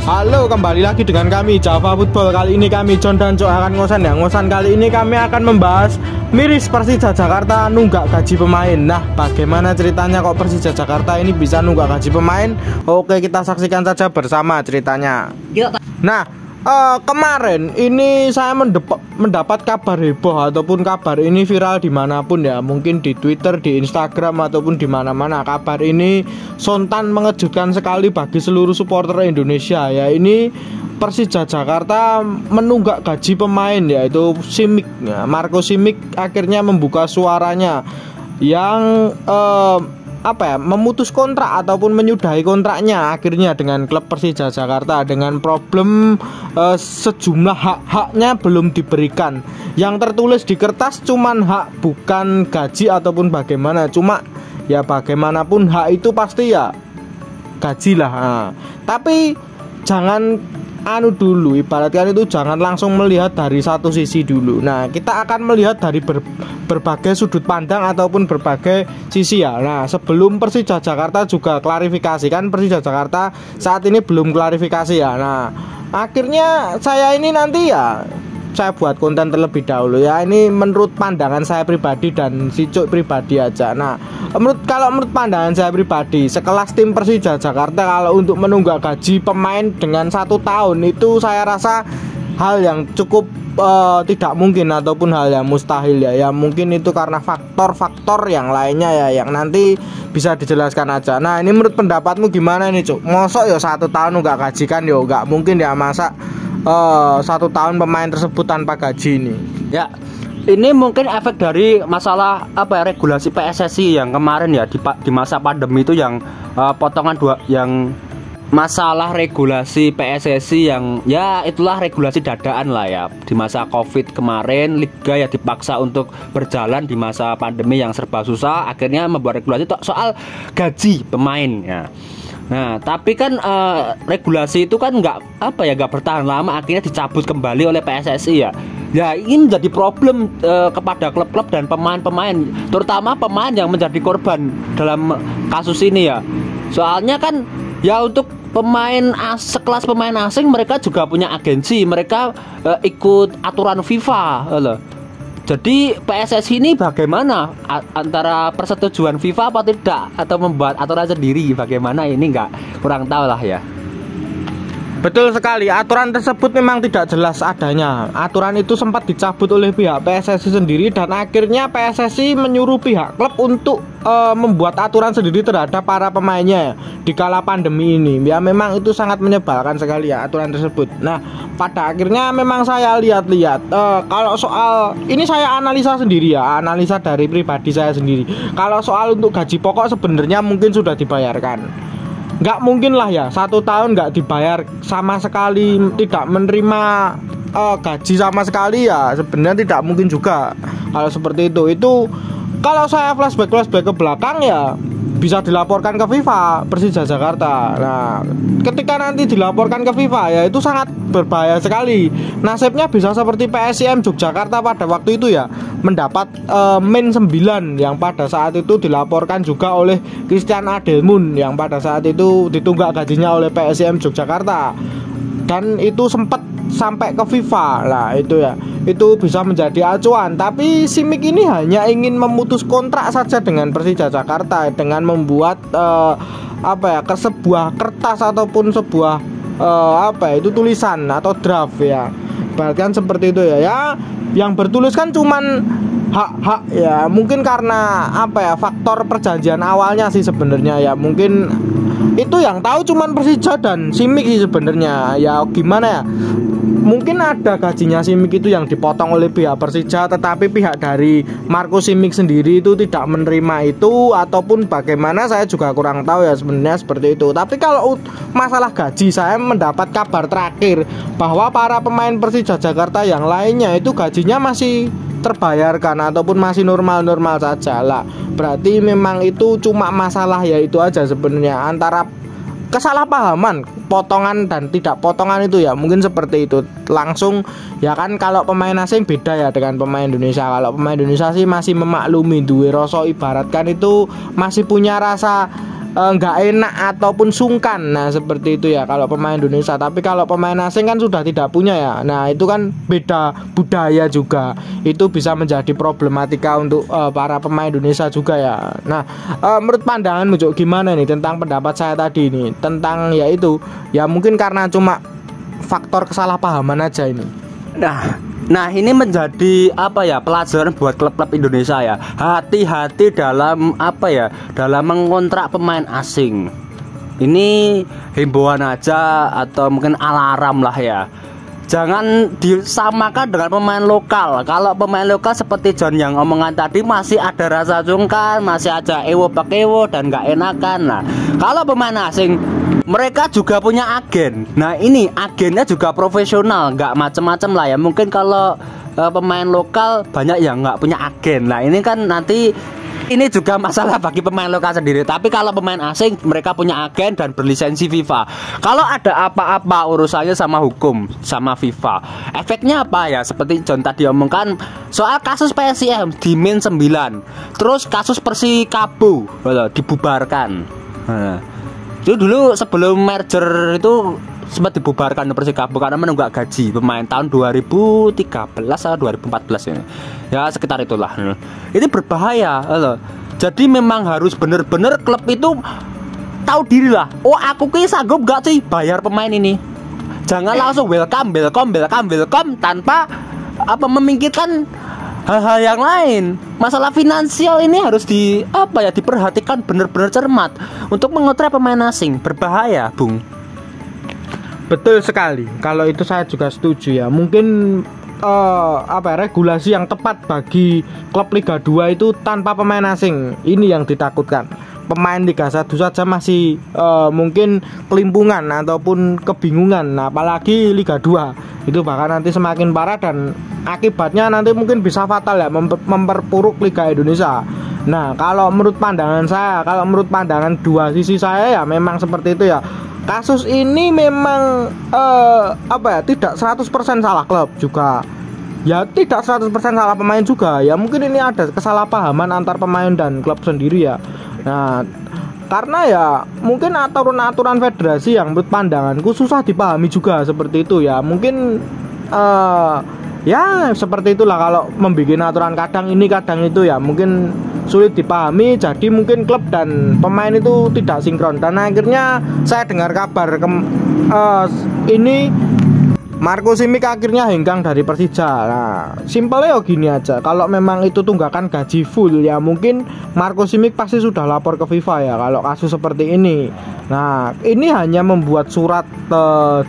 Halo, kembali lagi dengan kami Java Football. Kali ini kami John dan Cok akan ngosan. Kali ini kami akan membahas miris Persija Jakarta nunggak gaji pemain. Nah, bagaimana ceritanya kok Persija Jakarta ini bisa nunggak gaji pemain? Oke, kita saksikan saja bersama ceritanya. Nah, kemarin ini saya mendapat kabar heboh ataupun kabar ini viral dimanapun ya, mungkin di Twitter, di Instagram ataupun di mana-mana. Kabar ini sontan mengejutkan sekali bagi seluruh supporter Indonesia ya. Ini Persija Jakarta menunggak gaji pemain, yaitu Simic ya. Marco Simic akhirnya membuka suaranya yang memutus kontrak ataupun menyudahi kontraknya akhirnya dengan klub Persija Jakarta dengan problem sejumlah hak-haknya belum diberikan. Yang tertulis di kertas cuman hak, bukan gaji ataupun bagaimana. Cuma ya bagaimanapun hak itu pasti ya gaji lah. Tapi jangan dulu, ibaratkan itu jangan langsung melihat dari satu sisi dulu. Nah, kita akan melihat dari berbagai sudut pandang ataupun berbagai sisi ya. Nah, sebelum Persija Jakarta juga klarifikasi, kan Persija Jakarta saat ini belum klarifikasi ya. Nah, akhirnya saya ini nanti ya saya buat konten terlebih dahulu ya. Ini menurut pandangan saya pribadi dan si Cuk pribadi aja. Nah, kalau menurut pandangan saya pribadi, sekelas tim Persija Jakarta kalau untuk menunggak gaji pemain dengan 1 tahun itu saya rasa hal yang cukup tidak mungkin ataupun hal yang mustahil ya. Ya mungkin itu karena faktor-faktor yang lainnya ya, yang nanti bisa dijelaskan aja. Nah, ini menurut pendapatmu gimana nih, Cuk? Mosok ya 1 tahun nggak gajikan ya nggak mungkin ya, masa 1 tahun pemain tersebut tanpa gaji ini. Ya, ini mungkin efek dari masalah regulasi PSSI yang kemarin ya di masa pandemi itu, yang yang masalah regulasi PSSI yang ya itulah regulasi dadaan lah ya. Di masa Covid kemarin liga ya dipaksa untuk berjalan di masa pandemi yang serba susah, akhirnya membuat regulasi soal gaji pemain ya. Nah, tapi kan regulasi itu kan nggak bertahan lama, akhirnya dicabut kembali oleh PSSI ya. Ya, ini menjadi problem kepada klub-klub dan pemain-pemain, terutama pemain yang menjadi korban dalam kasus ini ya. Soalnya kan ya untuk sekelas pemain asing, mereka juga punya agensi, mereka ikut aturan FIFA loh. Jadi PSSI ini bagaimana, antara persetujuan FIFA apa tidak, atau membuat aturan sendiri, bagaimana ini kurang tahu lah ya. Betul sekali, aturan tersebut memang tidak jelas adanya. Aturan itu sempat dicabut oleh pihak PSSI sendiri dan akhirnya PSSI menyuruh pihak klub untuk membuat aturan sendiri terhadap para pemainnya di kala pandemi ini. Ya memang itu sangat menyebalkan sekali ya aturan tersebut. Nah, pada akhirnya memang saya lihat-lihat kalau soal ini saya analisa sendiri ya, analisa dari pribadi saya sendiri. Kalau soal untuk gaji pokok sebenarnya mungkin sudah dibayarkan. Nggak mungkin lah ya 1 tahun nggak dibayar sama sekali, tidak menerima gaji sama sekali ya, sebenarnya tidak mungkin juga kalau seperti itu. Itu kalau saya flashback ke belakang ya bisa dilaporkan ke FIFA Persija Jakarta. Nah, ketika nanti dilaporkan ke FIFA ya itu sangat berbahaya sekali. Nasibnya bisa seperti PSIM Yogyakarta pada waktu itu ya, mendapat min 9 yang pada saat itu dilaporkan juga oleh Christian Adelmun yang pada saat itu ditunggak gajinya oleh PSIM Yogyakarta. Dan itu sempat sampai ke FIFA lah itu ya, itu bisa menjadi acuan. Tapi Simic ini hanya ingin memutus kontrak saja dengan Persija Jakarta dengan membuat sebuah kertas ataupun sebuah tulisan atau draft ya, bahkan seperti itu ya. Yang bertulis kan cuman hak-hak ya, mungkin karena faktor perjanjian awalnya sih sebenarnya ya, mungkin itu yang tahu cuman Persija dan Simic sih sebenarnya ya. Gimana ya, mungkin ada gajinya Simic itu yang dipotong oleh pihak Persija, tetapi pihak dari Marco Simic sendiri itu tidak menerima itu, ataupun bagaimana saya juga kurang tahu ya sebenarnya seperti itu. Tapi kalau masalah gaji, saya mendapat kabar terakhir bahwa para pemain Persija Jakarta yang lainnya itu gajinya masih terbayarkan ataupun masih normal-normal saja lah. Berarti memang itu cuma masalah ya itu aja sebenarnya, antara kesalahpahaman potongan dan tidak potongan itu ya, mungkin seperti itu langsung ya kan. Kalau pemain asing beda ya dengan pemain Indonesia. Kalau pemain Indonesia sih masih memaklumi, duwe rasa, ibaratkan itu masih punya rasa nggak enak ataupun sungkan. Nah seperti itu ya kalau pemain Indonesia. Tapi kalau pemain asing kan sudah tidak punya ya. Nah itu kan beda budaya juga. Itu bisa menjadi problematika untuk para pemain Indonesia juga ya. Nah menurut pandanganmu Cuk, gimana nih tentang pendapat saya tadi ini tentang ya itu ya mungkin karena cuma faktor kesalahpahaman aja ini. Nah ini menjadi apa ya pelajaran buat klub-klub Indonesia ya. Hati-hati dalam apa ya dalam mengontrak pemain asing. Ini himbauan aja atau mungkin alarm lah ya. Jangan disamakan dengan pemain lokal. Kalau pemain lokal seperti John yang omongan tadi masih ada rasa sungkan, masih ada ewo pakewo dan nggak enakan. Nah kalau pemain asing mereka juga punya agen. Nah ini agennya juga profesional, nggak macem-macem lah ya. Mungkin kalau pemain lokal banyak yang nggak punya agen. Nah ini kan nanti ini juga masalah bagi pemain lokal sendiri. Tapi kalau pemain asing mereka punya agen dan berlisensi FIFA. Kalau ada apa-apa urusannya sama hukum, sama FIFA. Efeknya apa ya? Seperti John tadi omongkan soal kasus PSIS di Min 9. Terus kasus Persikabo dibubarkan. Nah, itu dulu sebelum merger itu sempat dibubarkan Persikabo karena menunggak gaji pemain tahun 2013 atau 2014 ini. Ya sekitar itulah. Ini berbahaya loh. Jadi memang harus benar-benar klub itu tahu diri lah. Oh aku ki sanggup gak sih bayar pemain ini. Jangan langsung welcome tanpa apa memikirkan hal-hal yang lain. Masalah finansial ini harus diperhatikan benar-benar cermat untuk mengontrak pemain asing. Berbahaya, Bung. Betul sekali. Kalau itu saya juga setuju ya. Mungkin regulasi yang tepat bagi klub Liga 2 itu tanpa pemain asing. Ini yang ditakutkan. Pemain Liga 1 saja masih mungkin kelimpungan ataupun kebingungan. Nah, apalagi Liga 2. Itu bahkan nanti semakin parah dan akibatnya nanti mungkin bisa fatal ya, memperpuruk Liga Indonesia. Nah, kalau menurut pandangan saya, kalau menurut pandangan dua sisi saya ya memang seperti itu ya. Kasus ini memang tidak 100% salah klub juga. Ya tidak 100% salah pemain juga. Ya mungkin ini ada kesalahpahaman antar pemain dan klub sendiri ya. Nah, karena ya mungkin aturan-aturan federasi yang menurut pandanganku susah dipahami juga seperti itu ya. Mungkin ya seperti itulah kalau membuat aturan kadang ini kadang itu ya mungkin sulit dipahami, jadi mungkin klub dan pemain itu tidak sinkron dan akhirnya saya dengar kabar ini Marco Simic akhirnya hengkang dari Persija. Nah, simpelnya ya gini aja, kalau memang itu tunggakan gaji full ya mungkin Marco Simic pasti sudah lapor ke FIFA ya kalau kasus seperti ini. Nah, ini hanya membuat surat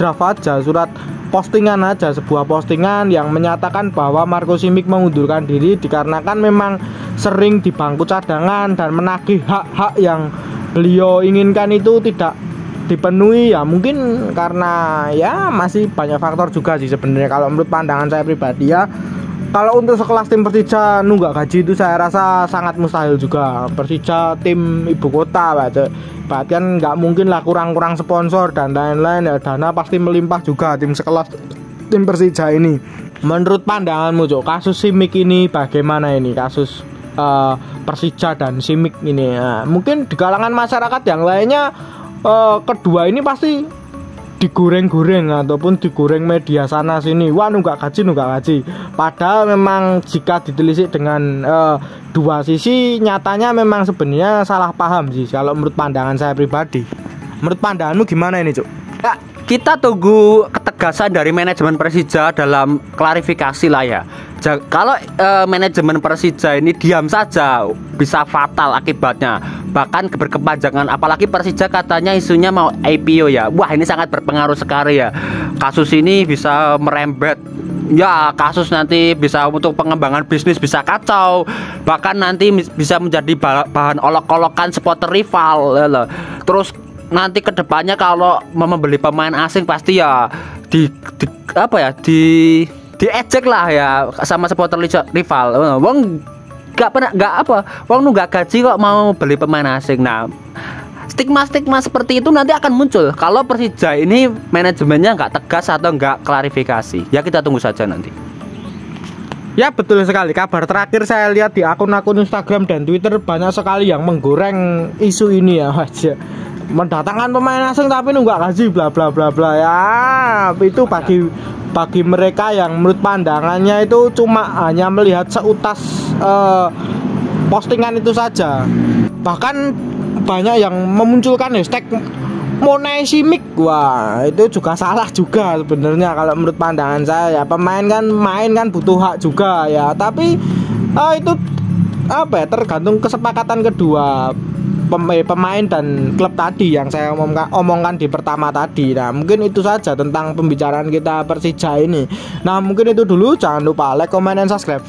draft aja, surat postingan aja, sebuah postingan yang menyatakan bahwa Marco Simic mengundurkan diri dikarenakan memang sering di bangku cadangan dan menagih hak-hak yang beliau inginkan itu tidak dipenuhi ya, mungkin karena ya masih banyak faktor juga sih sebenarnya kalau menurut pandangan saya pribadi ya. Kalau untuk sekelas tim Persija nunggak gaji itu saya rasa sangat mustahil juga. Persija tim ibu kota bahkan nggak mungkin lah kurang sponsor dan lain-lain ya, dana pasti melimpah juga tim sekelas tim Persija ini. Menurut pandanganmu Cok, kasus Simic ini bagaimana ini kasus Persija dan Simic ini? Nah, mungkin di kalangan masyarakat yang lainnya kedua ini pasti digoreng-goreng ataupun digoreng media sana sini. Wah nunggak gaji. Padahal memang jika ditelisik dengan dua sisi nyatanya memang sebenarnya salah paham sih kalau menurut pandangan saya pribadi. Menurut pandanganmu gimana ini Cuk? Ya, kita tunggu ketegasan dari manajemen Persija dalam klarifikasi lah ya. Kalau manajemen Persija ini diam saja bisa fatal akibatnya, bahkan berkepanjangan. Apalagi Persija katanya isunya mau IPO ya. Wah ini sangat berpengaruh sekali ya. Kasus ini bisa merembet ya, kasus nanti bisa untuk pengembangan bisnis bisa kacau, bahkan nanti bisa menjadi bahan olok-olokan supporter rival. Terus nanti kedepannya kalau membeli pemain asing pasti ya diejek lah ya sama supporter rival. Wong wong nunggak gaji kok mau beli pemain asing. Nah, stigma seperti itu nanti akan muncul kalau Persija ini manajemennya nggak tegas atau nggak klarifikasi. Ya kita tunggu saja nanti. Ya betul sekali, kabar terakhir saya lihat di akun-akun Instagram dan Twitter banyak sekali yang menggoreng isu ini ya aja. Mendatangkan pemain asing tapi nunggak gaji bla bla bla bla ya. Itu bagi mereka yang menurut pandangannya itu cuma hanya melihat seutas postingan itu saja. Bahkan banyak yang memunculkan hashtag Monesimik. Wah, itu juga salah juga sebenarnya kalau menurut pandangan saya ya. Pemain kan main kan butuh hak juga ya. Tapi itu apa ya, tergantung kesepakatan kedua pemain dan klub tadi yang saya omongkan di pertama tadi. Nah, mungkin itu saja tentang pembicaraan kita Persija ini. Nah, mungkin itu dulu. Jangan lupa like, comment, dan subscribe.